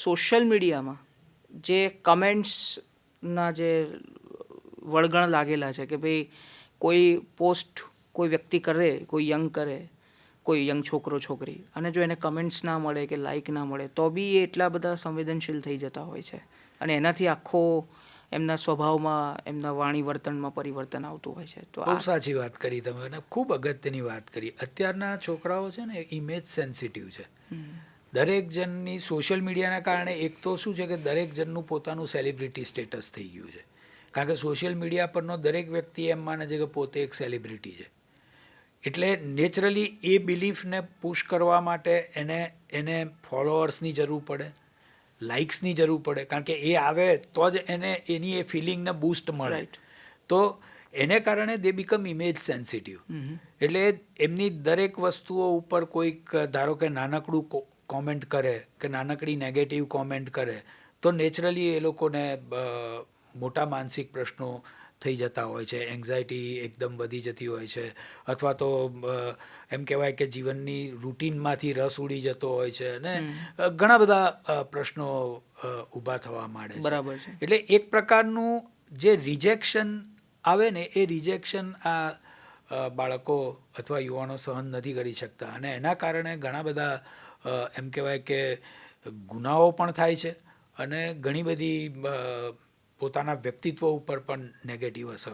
Social મીડિયામાં જે કમેન્ટ્સના જે વળગણ લાગેલા છે કે ભાઈ કોઈ પોસ્ટ કોઈ વ્યક્તિ કરે, કોઈ યંગ કરે, કોઈ યંગ છોકરો છોકરી, અને જો એને કમેન્ટ્સ ના મળે કે લાઇક ના મળે તો બી એ એટલા બધા સંવેદનશીલ થઈ જતા હોય છે અને એનાથી આખો એમના સ્વભાવમાં, એમના વાણી વર્તનમાં પરિવર્તન આવતું હોય છે. તો બહુ સાચી વાત કરી તમે, અને ખૂબ અગત્યની વાત કરી. અત્યારના છોકરાઓ છે ને ઇમેજ સેન્સિટિવ છે. દરેક જણની સોશિયલ મીડિયાના કારણે એક તો શું છે કે દરેક જણનું પોતાનું સેલિબ્રિટી સ્ટેટસ થઈ ગયું છે. કારણ કે સોશિયલ મીડિયા પરનો દરેક વ્યક્તિ એમ માને છે કે પોતે એક સેલિબ્રિટી છે. એટલે નેચરલી એ બિલીફને પુશ કરવા માટે એને ફોલોઅર્સની જરૂર પડે, લાઇક્સની જરૂર પડે, કારણ કે એ આવે તો જ એને એની એ ફિલિંગને બૂસ્ટ મળે. તો એને કારણે દે બીકમ ઇમેજ સેન્સિટિવ. એટલે એમની દરેક વસ્તુઓ ઉપર કોઈક ધારો કે નાનકડું કોમેન્ટ કરે કે નાનકડી નેગેટિવ કોમેન્ટ કરે તો નેચરલી એ લોકોને મોટા માનસિક પ્રશ્નો થઈ જતા હોય છે, એન્ઝાયટી એકદમ વધી જતી હોય છે, અથવા તો એમ કહેવાય કે જીવનની રૂટીનમાંથી રસ ઉડી જતો હોય છે અને ઘણા બધા પ્રશ્નો ઊભા થવા માંડે છે. બરાબર છે. એટલે એક પ્રકારનું જે રિજેક્શન આવે ને એ રિજેક્શન આ બાળકો અથવા યુવાનો સહન નથી કરી શકતા અને એના કારણે ઘણા બધા એમ કહેવાય કે ગુનાઓ પણ થાય છે અને ઘણી બધી પોતાના વ્યક્તિત્વ ઉપર પણ નેગેટિવ અસર